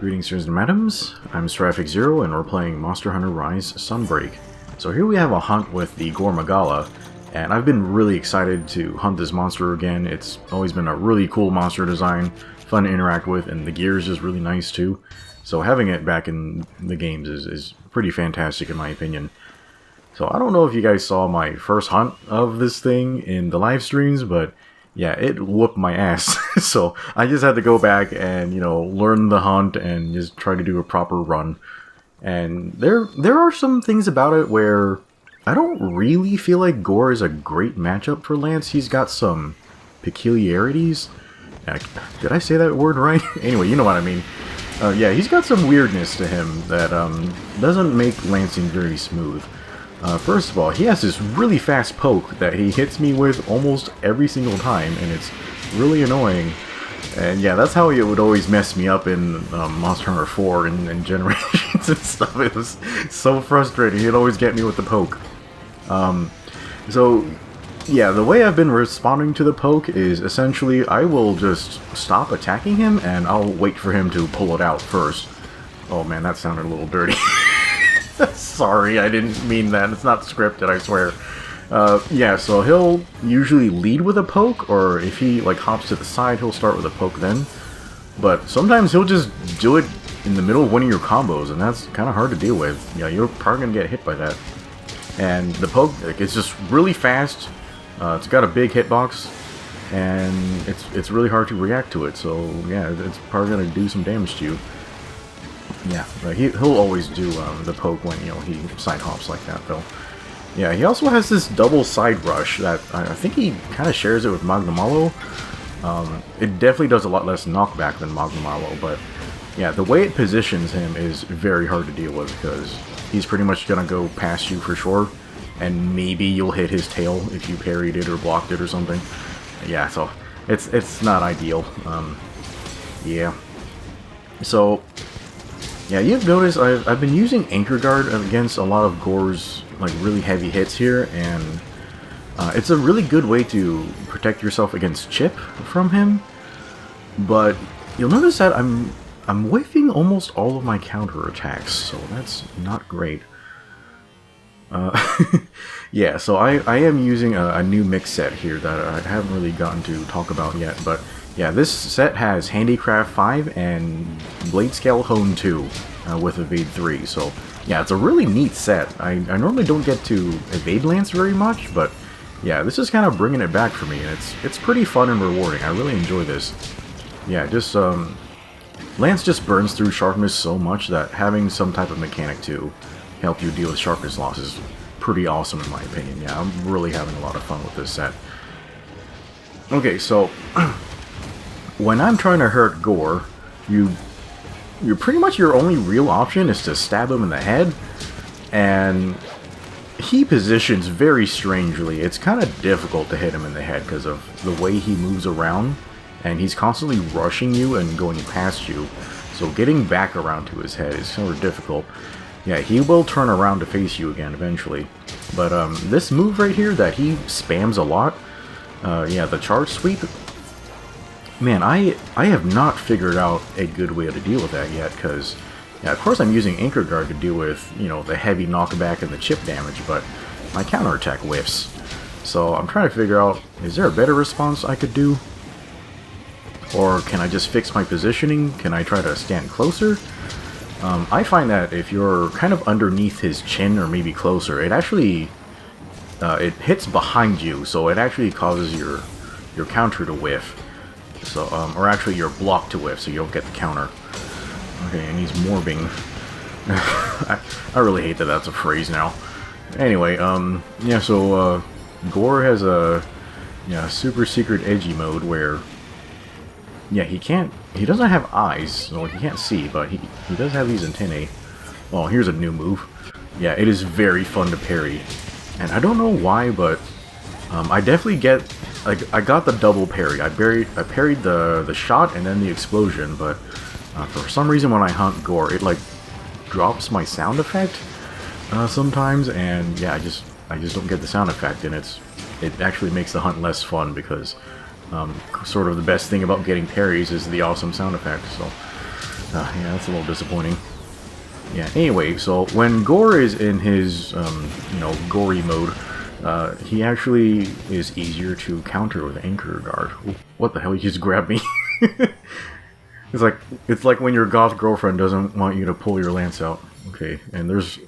Greetings, sirs and madams. I'm Seraphic Zero, and we're playing Monster Hunter Rise Sunbreak. So here we have a hunt with the Gore Magala, and I've been really excited to hunt this monster again. It's always been a really cool monster design, fun to interact with, and the gear is just really nice too. So having it back in the games is pretty fantastic in my opinion. So I don't know if you guys saw my first hunt of this thing in the live streams, but yeah, it whooped my ass. So I just had to go back and, learn the hunt and just try to do a proper run. And there are some things about it where I don't really feel like Gore is a great matchup for Lance. He's got some peculiarities. Did I say that word right? Anyway, you know what I mean. Yeah, he's got some weirdness to him that doesn't make lancing very smooth. First of all, he has this really fast poke that he hits me with almost every single time, and it's really annoying. And yeah, that's how it would always mess me up in Monster Hunter 4 and Generations and stuff. It was so frustrating. He'd always get me with the poke. So, yeah, the way I've been responding to the poke is essentially I will just stop attacking him, and I'll wait for him to pull it out first. Oh man, that sounded a little dirty. Sorry, I didn't mean that. It's not scripted, I swear. Yeah, so he'll usually lead with a poke, or if he hops to the side, he'll start with a poke then. But sometimes he'll just do it in the middle of one of your combos, and that's kind of hard to deal with. Yeah, you're probably gonna get hit by that. And the poke, it's just really fast. It's got a big hitbox, and it's really hard to react to it. So yeah, it's probably gonna do some damage to you. Yeah, he'll always do the poke when, he side hops like that, though. Yeah, he also has this double side rush that I think he kind of shares it with Magnamalo. It definitely does a lot less knockback than Magnamalo, but yeah, the way it positions him is very hard to deal with because he's pretty much going to go past you for sure, and maybe you'll hit his tail if you parried it or blocked it or something. Yeah, so it's not ideal. Yeah. So yeah, you've noticed I've been using Anchor Guard against a lot of Gore's really heavy hits here, and it's a really good way to protect yourself against chip from him. But you'll notice that I'm whiffing almost all of my counter attacks, so that's not great. Yeah, so I am using a new mix set here that I haven't really gotten to talk about yet, but yeah, this set has Handicraft 5 and Blade Scale Hone 2 with Evade 3, so yeah, it's a really neat set. I normally don't get to evade Lance very much, but yeah, this is kind of bringing it back for me, and it's pretty fun and rewarding. I really enjoy this. Yeah, just Lance just burns through sharpness so much that having some type of mechanic to help you deal with sharpness loss is pretty awesome in my opinion. Yeah, I'm really having a lot of fun with this set. Okay, so when I'm trying to hurt Gore, you're pretty much your only real option is to stab him in the head, and he positions very strangely. It's kind of difficult to hit him in the head because of the way he moves around, and he's constantly rushing you and going past you, so getting back around to his head is sort of difficult. Yeah, he will turn around to face you again eventually, but this move right here that he spams a lot, yeah, the charge sweep, man, I have not figured out a good way to deal with that yet, because, yeah, of course I'm using Anchor Guard to deal with, the heavy knockback and the chip damage, but my counterattack whiffs. So I'm trying to figure out, is there a better response I could do? Or can I just fix my positioning? Can I try to stand closer? I find that if you're kind of underneath his chin or maybe closer, it actually, it hits behind you, so it actually causes your counter to whiff. So, or actually your block to whiff, so you don't get the counter. Okay, and he's morbing. I really hate that that's a phrase now. Anyway, yeah, so, Gore has a, super secret edgy mode where, yeah, he doesn't have eyes, so he can't see, but he does have these antennae. Oh, here's a new move. Yeah, it is very fun to parry. And I don't know why, but, I definitely get, I got the double parry. I parried the shot and then the explosion, but for some reason when I hunt Gore, it drops my sound effect sometimes, and yeah, I just don't get the sound effect, and it actually makes the hunt less fun because sort of the best thing about getting parries is the awesome sound effect. So Yeah, that's a little disappointing. Yeah, anyway, so when Gore is in his, you know, gory mode, he actually is easier to counter with Anchor Guard. What the hell, you just grabbed me? It's like when your goth girlfriend doesn't want you to pull your lance out. Okay, and there's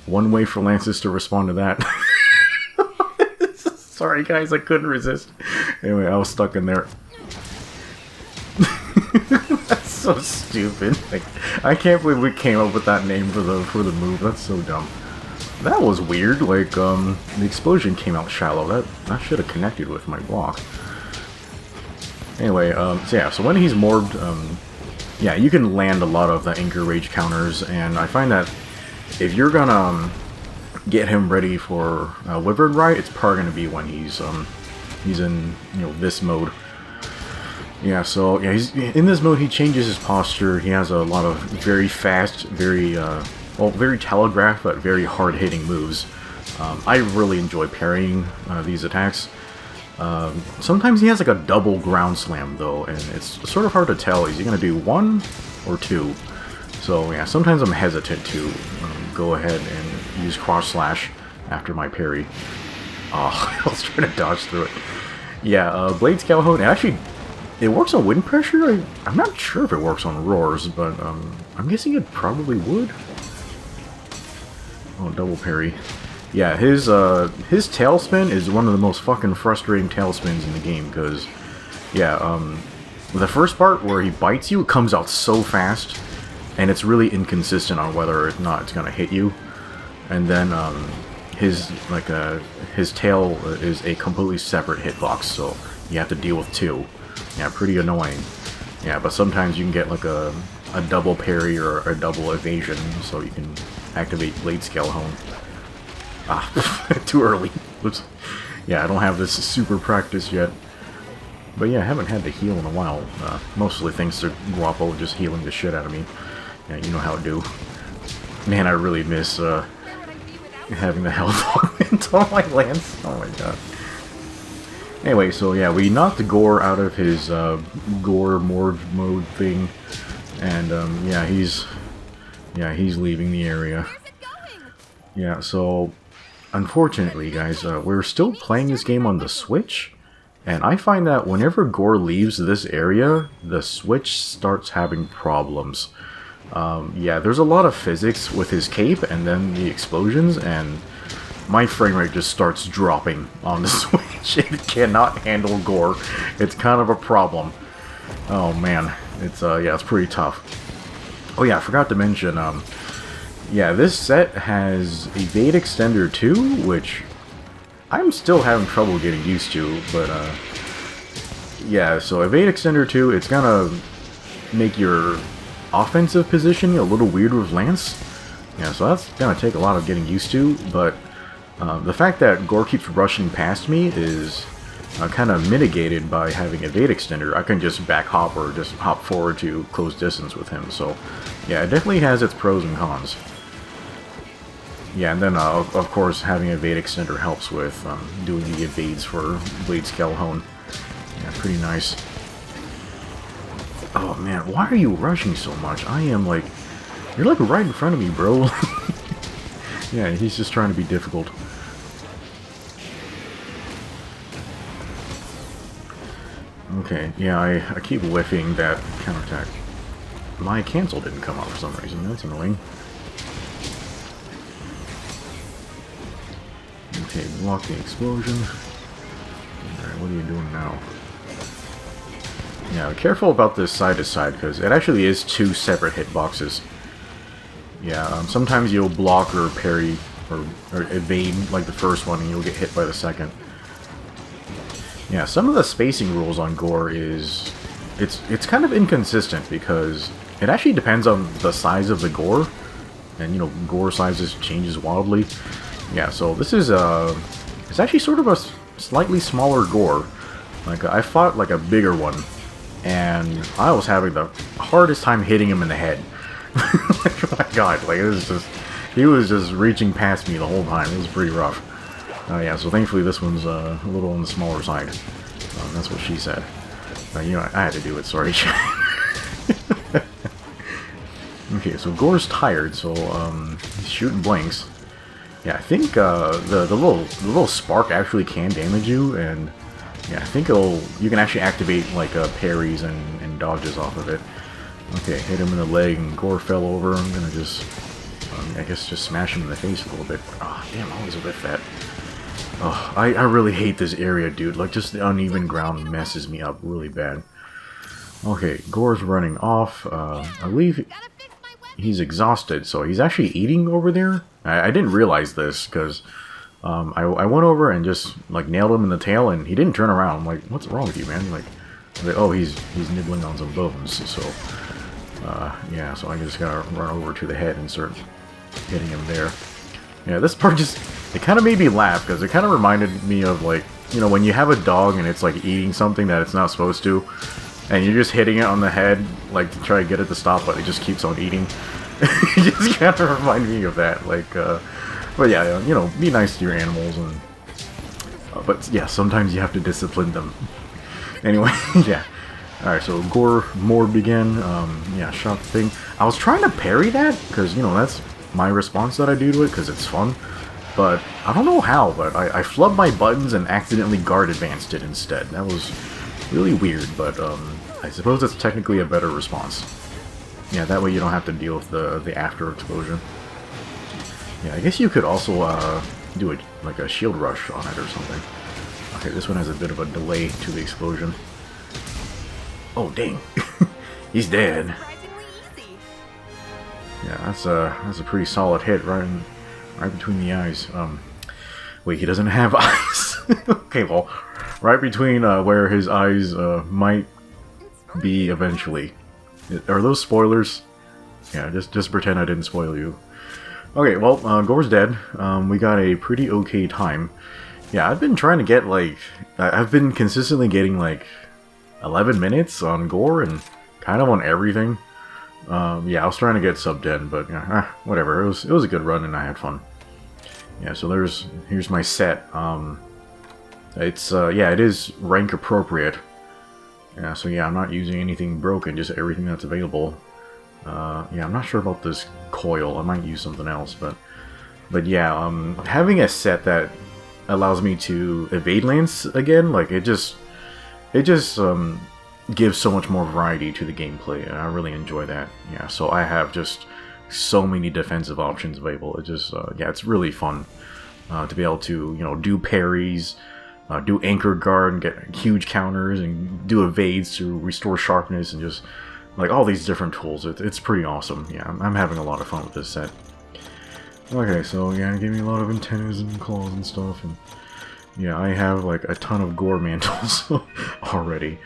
one way for lances to respond to that. Sorry guys, I couldn't resist. Anyway, I was stuck in there. That's so stupid. Like, I can't believe we came up with that name for the move. That's so dumb. That was weird. Like, the explosion came out shallow. That should have connected with my block. Anyway, so yeah, so when he's morbed, yeah, you can land a lot of the Anchor Rage counters, and I find that if you're gonna get him ready for Wyvern Rite, it's probably gonna be when he's in, you know, this mode. Yeah, so yeah, he's in this mode. He changes his posture. He has a lot of very fast, very well, very telegraphed but very hard-hitting moves. I really enjoy parrying these attacks. Sometimes he has like a double ground slam though, and it's sort of hard to tell. Is he gonna do one or two? So yeah, sometimes I'm hesitant to go ahead and use cross slash after my parry. Oh, I was trying to dodge through it. Yeah, Blade Scalehone, actually, it works on wind pressure. I'm not sure if it works on roars, but I'm guessing it probably would. Oh, double parry. Yeah, his tailspin is one of the most fucking frustrating tailspins in the game, because, yeah, the first part where he bites you, it comes out so fast, and it's really inconsistent on whether or not it's gonna hit you. And then, his tail is a completely separate hitbox, so you have to deal with two. Yeah, pretty annoying. Yeah, but sometimes you can get like a double parry or a double evasion, so you can activate Blade Scalehone. Ah, too early. Oops. Yeah, I don't have this super practiced yet. But yeah, I haven't had to heal in a while. Mostly thanks to Guapo just healing the shit out of me. Yeah, you know how it do. Man, I really miss having the health augment on my lance. Oh my god. Anyway, so yeah, we knocked Gore out of his Gore mode thing. And yeah, he's leaving the area. Yeah, so unfortunately, guys, we're still playing this game on the Switch, and I find that whenever Gore leaves this area, the Switch starts having problems. Yeah, there's a lot of physics with his cape and then the explosions, and my frame rate just starts dropping on the Switch. It cannot handle Gore. It's kind of a problem. Oh man, it's yeah, it's pretty tough. Oh yeah, I forgot to mention, yeah, this set has Evade Extender 2, which I'm still having trouble getting used to, but yeah, so Evade Extender 2, it's gonna make your offensive position a little weird with Lance. Yeah, so that's gonna take a lot of getting used to, but the fact that Gore keeps rushing past me is kind of mitigated by having Evade Extender. I can just back hop or just hop forward to close distance with him, so yeah, it definitely has its pros and cons. Yeah, and then, of course, having Evade Extender helps with doing the evades for Blade Scalehone. Yeah, pretty nice. Oh, man, why are you rushing so much? I am, like... You're, like, right in front of me, bro. Yeah, he's just trying to be difficult. Okay, yeah, I keep whiffing that counterattack. My cancel didn't come up for some reason. That's annoying. Okay, block the explosion. Alright, what are you doing now? Yeah, be careful about this side to side, because it actually is two separate hitboxes. Yeah, sometimes you'll block or parry or evade like the first one and you'll get hit by the second. Yeah, some of the spacing rules on Gore is... It's kind of inconsistent, because it actually depends on the size of the Gore. And, you know, Gore sizes changes wildly. Yeah, so this is it's actually sort of a slightly smaller Gore. Like, I fought like a bigger one, and I was having the hardest time hitting him in the head. Oh my god, like, it was just, he was just reaching past me the whole time. It was pretty rough. Yeah, so thankfully this one's a little on the smaller side. That's what she said. You know, I had to do it, sorry. Okay, so Gore's tired, so he's shooting blanks. Yeah, I think the little spark actually can damage you, and yeah, I think you can actually activate like parries and dodges off of it. Okay, hit him in the leg, and Gore fell over. I'm gonna just, I guess, just smash him in the face a little bit. Oh, damn, I was a bit fat. Oh, I really hate this area, dude. Like, just the uneven ground messes me up really bad. Okay, Gore's running off. I believe he's exhausted, so he's actually eating over there. I didn't realize this, because I went over and just, like, nailed him in the tail, and he didn't turn around. I'm like, what's wrong with you, man? Like, oh, he's nibbling on some bones, so... yeah, so I just gotta run over to the head and start hitting him there. Yeah, this part just... It kind of made me laugh, because it kind of reminded me of, like, you know, when you have a dog and it's, like, eating something that it's not supposed to, and you're just hitting it on the head, like, to try to get it to stop, but it just keeps on eating. It just kind of reminded me of that, like, but yeah, you know, be nice to your animals, and... but, yeah, sometimes you have to discipline them. Anyway, yeah. Alright, so Gore more began, yeah, shot the thing. I was trying to parry that, because, you know, that's my response that I do to it, because it's fun. But, I don't know how, but I flubbed my buttons and accidentally guard advanced it instead. That was really weird, but, I suppose it's technically a better response. Yeah, that way you don't have to deal with the after explosion. Yeah, I guess you could also, do it like a shield rush on it or something. Okay, this one has a bit of a delay to the explosion. Oh, dang. He's dead. Yeah, that's a pretty solid hit right between the eyes. Wait, he doesn't have eyes. Okay, well, right between where his eyes might be eventually. Are those spoilers? Yeah, just pretend I didn't spoil you. Okay, well, Gore's dead. We got a pretty okay time. Yeah, I've been trying to get, like... I've been consistently getting, like, 11 minutes on Gore and kind of on everything. Yeah, I was trying to get sub 10, but yeah, whatever. It was a good run and I had fun. Yeah, so here's my set. It's yeah, it is rank appropriate. Yeah, so yeah, I'm not using anything broken, just everything that's available. Yeah, I'm not sure about this coil. I might use something else, but yeah, having a set that allows me to evade lance again, like it just gives so much more variety to the gameplay, and I really enjoy that. Yeah, so I have just so many defensive options available. It just yeah, it's really fun to be able to, you know, do parries, do anchor guard and get huge counters, and do evades to restore sharpness, and just like all these different tools. It's pretty awesome. Yeah, I'm having a lot of fun with this set. Okay, so yeah, it gave me a lot of antennas and claws and stuff, and yeah, I have like a ton of Gore mantles already.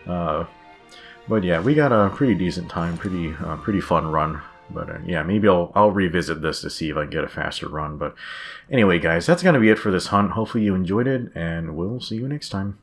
But yeah, we got a pretty decent time, pretty fun run. But yeah, maybe I'll revisit this to see if I can get a faster run. But anyway, guys, that's gonna be it for this hunt. Hopefully you enjoyed it, and we'll see you next time.